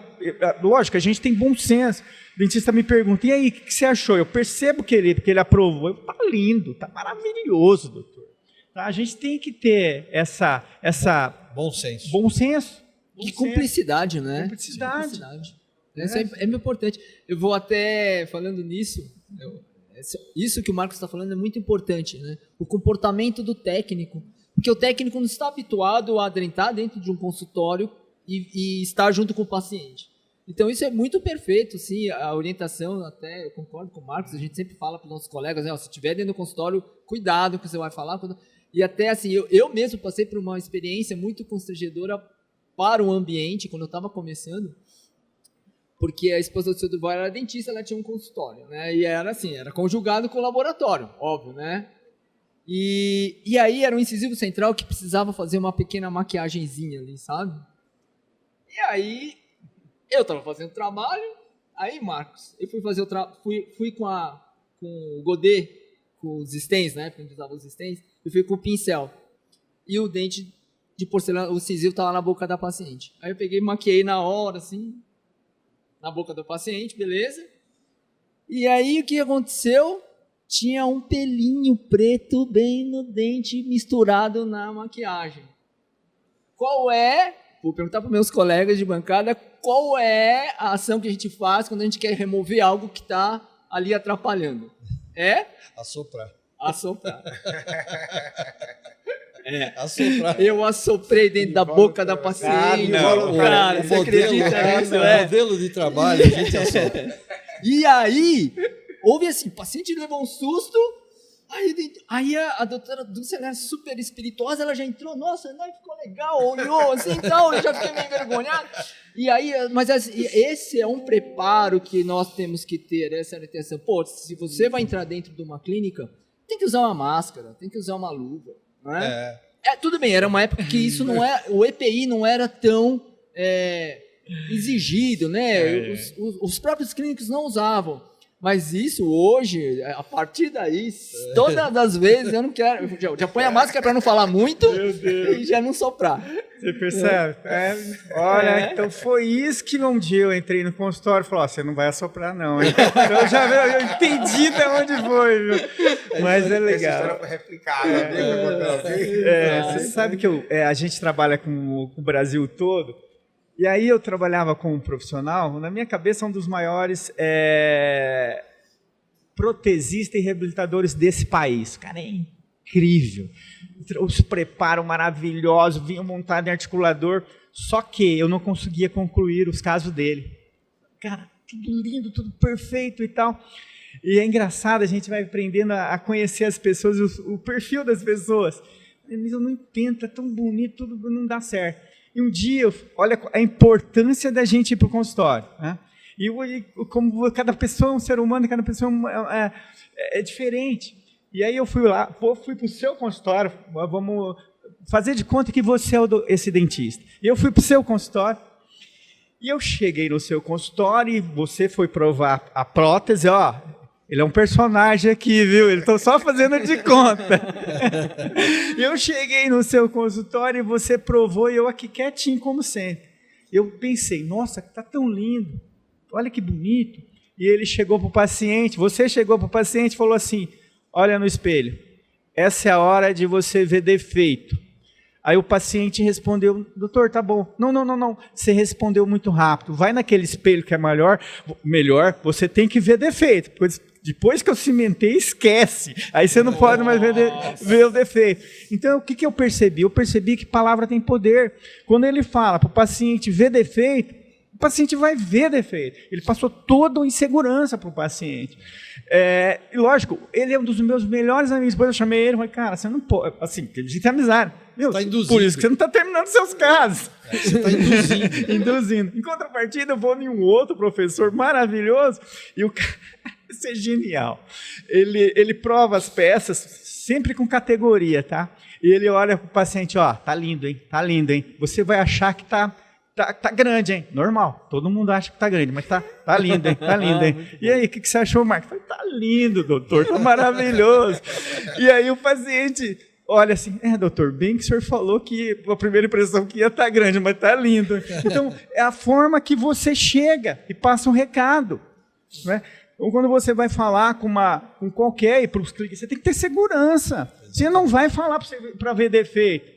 Lógico, a gente tem bom senso. O dentista me pergunta, e aí, o que você achou? Eu percebo que ele aprovou. Tá lindo, tá maravilhoso, doutor. Tá? A gente tem que ter essa Bom senso. Bom senso. Que cumplicidade, né? Cumplicidade. Isso é muito importante. Eu vou até, falando nisso, isso que o Marcos está falando é muito importante, né? O comportamento do técnico. Porque o técnico não está habituado a adentrar dentro de um consultório e estar junto com o paciente. Então isso é muito perfeito, sim, a orientação, até eu concordo com o Marcos, a gente sempre fala para os nossos colegas, né, ó, se estiver dentro do consultório, cuidado com o que você vai falar. E até assim, eu mesmo passei por uma experiência muito constrangedora para o ambiente, quando eu estava começando, porque a esposa do seu Durval era dentista, ela tinha um consultório, né, e era assim, era conjugado com o laboratório, óbvio, né. E aí era um incisivo central que precisava fazer uma pequena maquiagenzinha ali, sabe? E aí eu estava fazendo trabalho, aí Marcos, eu fui fazer fui com o Godet, com os stents, né? Porque a gente usava os stents, eu fui com o pincel. E o dente de porcelana, o incisivo estava na boca da paciente. Aí eu peguei e maquiei na hora, assim, na boca do paciente, beleza? E aí o que aconteceu? Tinha um pelinho preto bem no dente misturado na maquiagem. Vou perguntar para meus colegas de bancada, qual é a ação que a gente faz quando a gente quer remover algo que está ali atrapalhando? Assoprar. Assoprar. Assoprar. Eu assoprei dentro da boca da paciente. Cara, você acredita nisso? O modelo de trabalho, a gente assopra. E aí, houve assim, o paciente levou um susto, aí a doutora Dulce, ela era super espirituosa, ela já entrou, nossa, não, ficou legal, olhou assim e tal, eu já fiquei meio envergonhado. E aí, mas assim, esse é um preparo que nós temos que ter, essa é a intenção. Pô, se você vai entrar dentro de uma clínica, tem que usar uma máscara, tem que usar uma luva, não é? Tudo bem, era uma época que isso não é, o EPI não era tão exigido, né? Os próprios clínicos não usavam. Mas isso hoje, a partir daí, todas as vezes eu não quero. Já põe a máscara para não falar muito e já não soprar. Você percebe? Olha, então foi isso que um dia eu entrei no consultório e falei, você não vai assoprar não. Então eu entendi de onde foi, viu? Mas é legal. Essa história foi replicada. Você sabe que a gente trabalha com o Brasil todo, e aí eu trabalhava como um profissional, na minha cabeça um dos maiores protesistas e reabilitadores desse país. O cara é incrível. Os preparos maravilhosos, vinham montado em articulador, só que eu não conseguia concluir os casos dele. Cara, tudo lindo, tudo perfeito e tal. E é engraçado, a gente vai aprendendo a conhecer as pessoas, o perfil das pessoas. Mas eu não entendo, é tão bonito, tudo não dá certo. E um dia, olha a importância da gente ir para o consultório, né? E como cada pessoa é um ser humano, cada pessoa é diferente. E aí eu fui para o seu consultório, vamos fazer de conta que você é esse dentista. E eu fui para o seu consultório, e eu cheguei no seu consultório, e você foi provar a prótese, ele é um personagem aqui, viu? Ele está só fazendo de conta. Eu cheguei no seu consultório e você provou, e eu aqui quietinho, como sempre. Eu pensei, nossa, está tão lindo, olha que bonito. E ele chegou para o paciente, você chegou para o paciente e falou assim, olha no espelho, essa é a hora de você ver defeito. Aí o paciente respondeu, doutor, tá bom. Não, você respondeu muito rápido. Vai naquele espelho que é melhor, você tem que ver defeito. Depois que eu cimentei, esquece. Aí você não pode mais ver o defeito. Então, o que eu percebi? Eu percebi que palavra tem poder. Quando ele fala para o paciente ver defeito, paciente vai ver defeito. Ele passou toda a insegurança para o paciente. E lógico, ele é um dos meus melhores amigos. Depois eu chamei ele e falei, cara, você não pode... Assim, a gente tem amizade. Tá induzindo. Por isso que você não está terminando seus casos. Você está induzindo. Induzindo. Em contrapartida, eu vou em um outro professor maravilhoso e o cara... Isso é genial. Ele prova as peças sempre com categoria, tá? E ele olha para o paciente, ó, tá lindo, hein? Tá lindo, hein? Você vai achar que tá grande, hein? Normal. Todo mundo acha que tá grande, mas tá lindo, hein? Tá lindo, hein? E aí, o que você achou, Marcos? Eu falei, tá lindo, doutor, tá maravilhoso. E aí o paciente olha assim, doutor, bem que o senhor falou que a primeira impressão que ia estar grande, mas tá lindo. Então, é a forma que você chega e passa um recado, né? Então, quando você vai falar com qualquer, para os clientes, você tem que ter segurança. Você não vai falar para ver defeito.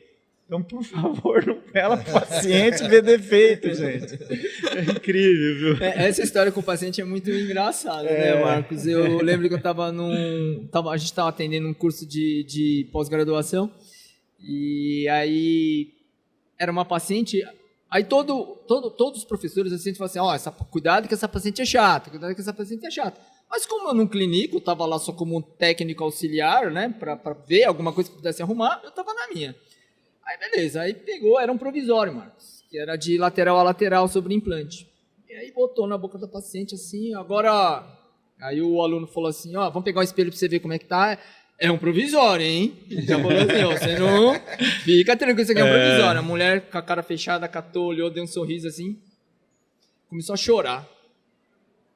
Então, por favor, não pela paciente ver defeito, gente. É incrível, viu? Essa história com o paciente é muito engraçada, né, Marcos? Eu lembro que a gente estava atendendo um curso de pós-graduação e aí era uma paciente... Aí todos os professores assim falam assim, cuidado que essa paciente é chata, cuidado que essa paciente é chata. Mas como eu não clinico, eu estava lá só como um técnico auxiliar, né, para ver alguma coisa que pudesse arrumar, eu estava na minha. Aí beleza, aí pegou, era um provisório, Marcos, que era de lateral a lateral sobre implante. E aí botou na boca da paciente assim, agora... Aí o aluno falou assim, vamos pegar um espelho para você ver como é que tá. É um provisório, hein? Ele já falou assim, você não... Fica tranquilo, isso aqui é um provisório. A mulher com a cara fechada, catou, olhou, deu um sorriso assim, começou a chorar.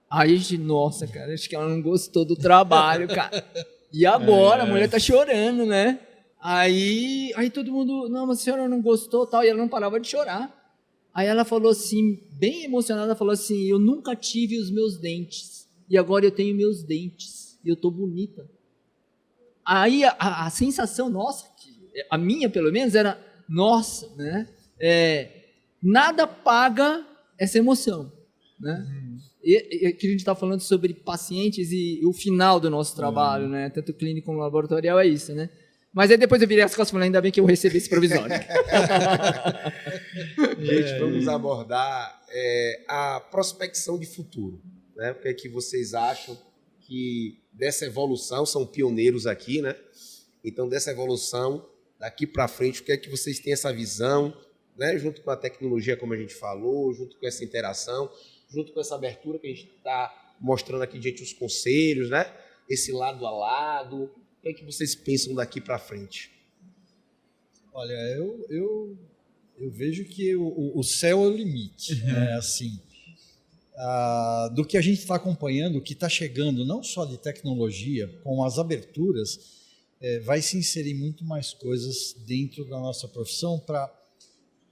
Aí a gente, nossa, cara, acho que ela não gostou do trabalho, cara. E agora? A mulher tá chorando, né? Aí todo mundo, não, mas a senhora não gostou, tal, e ela não parava de chorar. Aí ela falou assim, bem emocionada, falou assim, eu nunca tive os meus dentes, e agora eu tenho meus dentes, e eu tô bonita. Aí a sensação nossa, a minha pelo menos, era, nossa, né? Nada paga essa emoção, né? E que a gente está falando sobre pacientes e o final do nosso trabalho, né? Tanto clínico como laboratorial é isso, né? Mas aí depois eu virei as costas e falei, ainda bem que eu recebi esse provisório. Gente, vamos abordar a prospecção de futuro, né? O que é que vocês acham que dessa evolução, são pioneiros aqui, né? Então, dessa evolução, daqui para frente, o que é que vocês têm essa visão, né? Junto com a tecnologia, como a gente falou, junto com essa interação, junto com essa abertura que a gente está mostrando aqui diante dos conselhos, né? Esse lado a lado, o que é que vocês pensam daqui para frente? Olha, eu vejo que o céu é o limite, né? Assim, do que a gente está acompanhando, o que está chegando, não só de tecnologia, com as aberturas, vai se inserir muito mais coisas dentro da nossa profissão para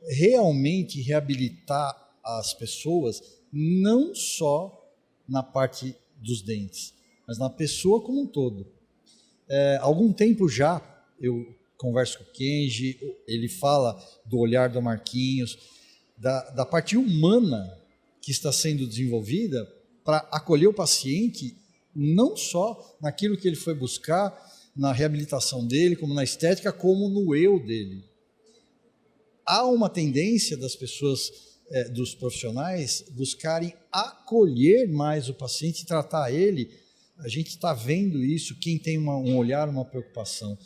realmente reabilitar as pessoas, não só na parte dos dentes, mas na pessoa como um todo. Há algum tempo já, eu converso com o Kenji, ele fala do olhar do Marquinhos, da parte humana que está sendo desenvolvida para acolher o paciente, não só naquilo que ele foi buscar, na reabilitação dele, como na estética, como no eu dele. Há uma tendência das pessoas, dos profissionais, buscarem acolher mais o paciente e tratar ele. A gente está vendo isso, quem tem um olhar, uma preocupação.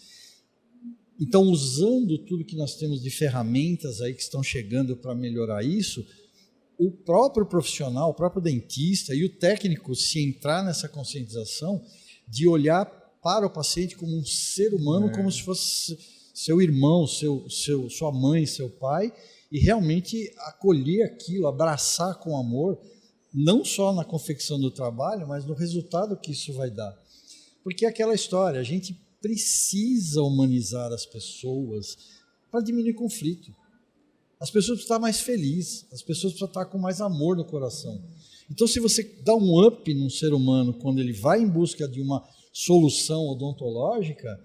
Então, usando tudo que nós temos de ferramentas aí que estão chegando para melhorar isso, o próprio profissional, o próprio dentista e o técnico, se entrar nessa conscientização de olhar para o paciente como um ser humano, como se fosse seu irmão, sua mãe, seu pai, e realmente acolher aquilo, abraçar com amor, não só na confecção do trabalho, mas no resultado que isso vai dar. Porque é aquela história, a gente precisa humanizar as pessoas para diminuir conflito. As pessoas precisam estar mais felizes, as pessoas precisam estar com mais amor no coração. Então, se você dá um up num ser humano quando ele vai em busca de uma solução odontológica,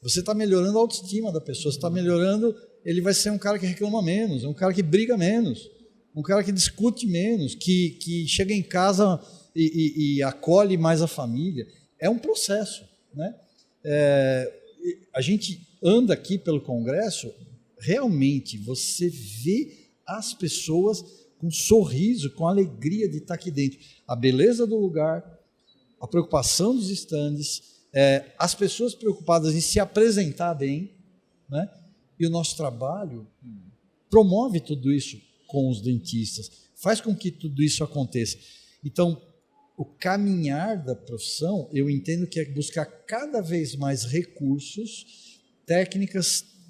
você está melhorando a autoestima da pessoa, você está melhorando, ele vai ser um cara que reclama menos, um cara que briga menos, um cara que discute menos, que chega em casa e acolhe mais a família. É um processo, né? A gente anda aqui pelo Congresso, realmente você vê as pessoas com sorriso, com alegria de estar aqui dentro. A beleza do lugar, a preocupação dos estandes, as pessoas preocupadas em se apresentar bem, né? E o nosso trabalho promove tudo isso com os dentistas, faz com que tudo isso aconteça. Então, o caminhar da profissão, eu entendo que é buscar cada vez mais recursos,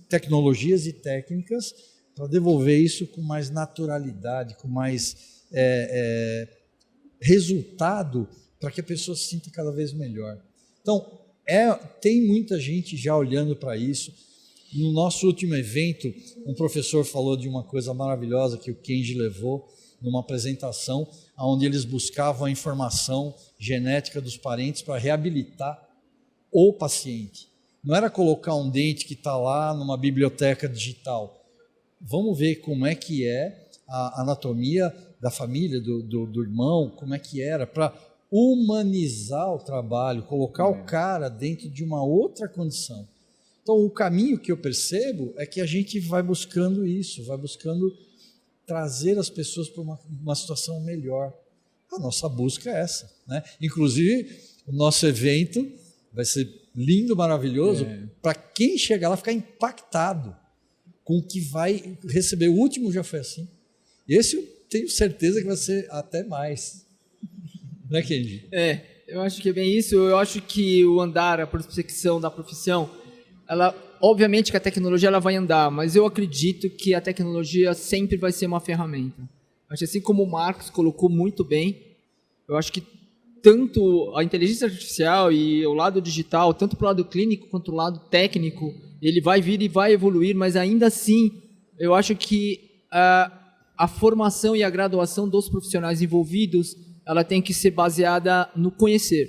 tecnologias e técnicas, para devolver isso com mais naturalidade, com mais resultado, para que a pessoa se sinta cada vez melhor. Então, tem muita gente já olhando para isso. No nosso último evento, um professor falou de uma coisa maravilhosa que o Kenji levou numa apresentação, onde eles buscavam a informação genética dos parentes para reabilitar o paciente. Não era colocar um dente que está lá numa biblioteca digital. Vamos ver como é que é a anatomia da família, do irmão, como é que era, para humanizar o trabalho, colocar o cara dentro de uma outra condição. Então, o caminho que eu percebo é que a gente vai buscando isso, vai buscando trazer as pessoas para uma situação melhor. A nossa busca é essa, né? Inclusive, o nosso evento vai ser lindo, maravilhoso, para quem chegar lá ficar impactado com o que vai receber. O último já foi assim. Esse eu tenho certeza que vai ser até mais. Não é, Kenji? Eu acho que é bem isso. Eu acho que o andar, a prospecção da profissão, obviamente que a tecnologia ela vai andar, mas eu acredito que a tecnologia sempre vai ser uma ferramenta. Acho assim como o Marcos colocou muito bem, eu acho que tanto a inteligência artificial e o lado digital, tanto para o lado clínico quanto o lado técnico, ele vai vir e vai evoluir, mas ainda assim, eu acho que a formação e a graduação dos profissionais envolvidos, ela tem que ser baseada no conhecer,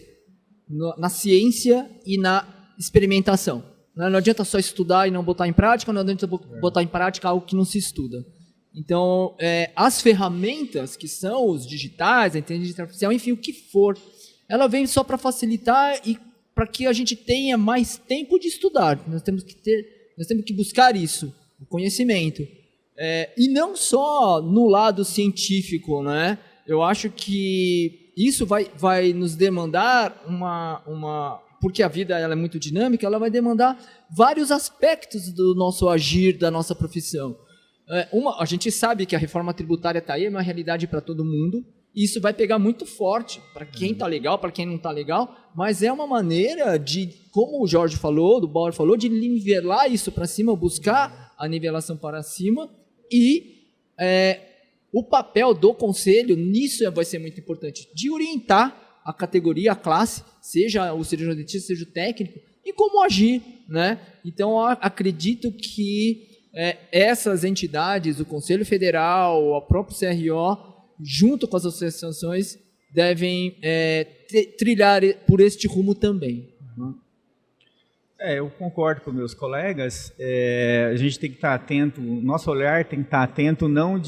na ciência e na experimentação. Não adianta só estudar e não botar em prática, não adianta botar em prática algo que não se estuda. Então, as ferramentas que são os digitais, a inteligência artificial, enfim, o que for, ela vem só para facilitar e para que a gente tenha mais tempo de estudar. Nós temos que buscar isso, o conhecimento. E não só no lado científico, né? Eu acho que isso vai nos demandar porque a vida ela é muito dinâmica, ela vai demandar vários aspectos do nosso agir, da nossa profissão. A gente sabe que a reforma tributária está aí, é uma realidade para todo mundo, e isso vai pegar muito forte para quem está legal, para quem não está legal, mas é uma maneira de, como o Jorge falou, do Bauer falou, de nivelar isso para cima, buscar a nivelação para cima, e o papel do conselho nisso vai ser muito importante, de orientar a categoria, a classe, seja o cirurgião dentista, seja o técnico, e como agir, né? Então, eu acredito que essas entidades, o Conselho Federal, o próprio CRO, junto com as associações, devem trilhar por este rumo também. Eu concordo com meus colegas. A gente tem que estar atento, o nosso olhar tem que estar atento, não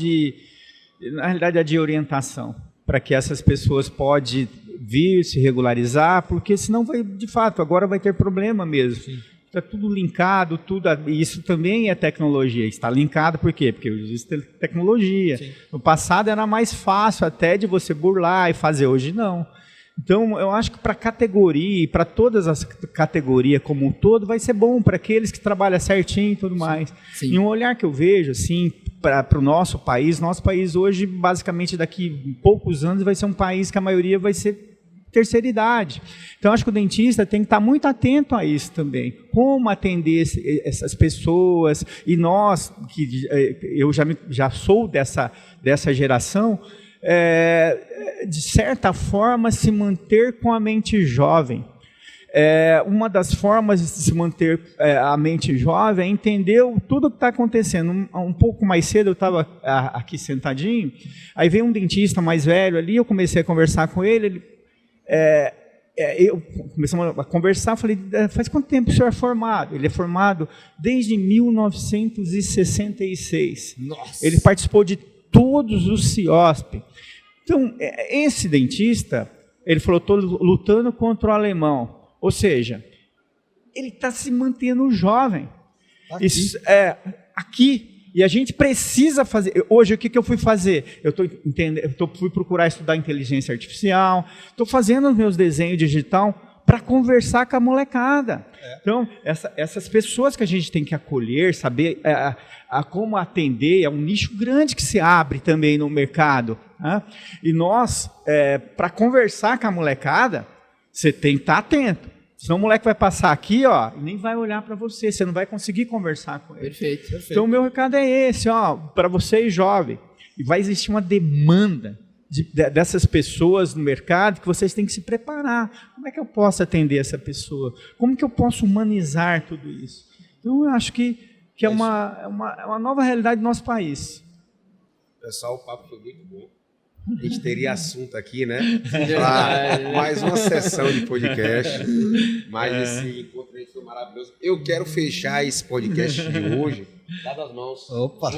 na realidade, é de orientação, para que essas pessoas possam vir, se regularizar, porque senão de fato, agora vai ter problema mesmo. Está tudo linkado, e isso também é tecnologia. Está linkado por quê? Porque existe tecnologia. Sim. No passado era mais fácil até de você burlar e fazer, hoje não. Então, eu acho que para a categoria, para todas as categorias como um todo, vai ser bom para aqueles que trabalham certinho e tudo mais. Sim. E um olhar que eu vejo, assim, para o nosso país hoje, basicamente, daqui a poucos anos, vai ser um país que a maioria vai ser terceira idade. Então, acho que o dentista tem que estar muito atento a isso também. Como atender essas pessoas, e nós, que eu já sou dessa geração, de certa forma, se manter com a mente jovem. Uma das formas de se manter a mente jovem é entender tudo o que está acontecendo. Um pouco mais cedo, eu estava aqui sentadinho, aí veio um dentista mais velho ali, eu comecei a conversar com ele, eu começamos a conversar, falei, faz quanto tempo o senhor é formado? Ele é formado desde 1966. Nossa. Ele participou de todos os CIOSP. Então, esse dentista, ele falou, estou lutando contra o alemão. Ou seja, ele está se mantendo jovem. Aqui. E a gente precisa fazer. Hoje, o que eu fui fazer? Fui procurar estudar inteligência artificial, estou fazendo os meus desenhos digital para conversar com a molecada. Então, essas pessoas que a gente tem que acolher, saber como atender, é um nicho grande que se abre também no mercado. Né? E nós, para conversar com a molecada, você tem que estar atento. Senão o moleque vai passar aqui, ó, e nem vai olhar para você não vai conseguir conversar com ele. Perfeito. Então o meu recado é esse, ó, para vocês jovens. E vai existir uma demanda dessas pessoas no mercado que vocês têm que se preparar. Como é que eu posso atender essa pessoa? Como que eu posso humanizar tudo isso? Então eu acho que é uma nova realidade do nosso país. Pessoal, o papo foi muito bom. A gente teria assunto aqui, né? Para mais uma sessão de podcast. Mas esse encontro aí foi maravilhoso. Eu quero fechar esse podcast de hoje dado as mãos. Opa!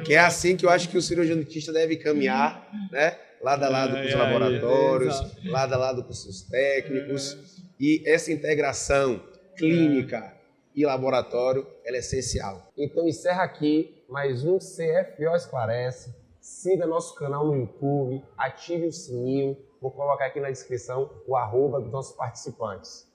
Que é assim que eu acho que o cirurgião dentista deve caminhar, né? Lado a lado com os laboratórios, lado a lado com os seus técnicos. E essa integração clínica e laboratório, ela é essencial. Então encerra aqui mais um CFO Esclarece. Siga nosso canal no YouTube, ative o sininho, vou colocar aqui na descrição o @ dos nossos participantes.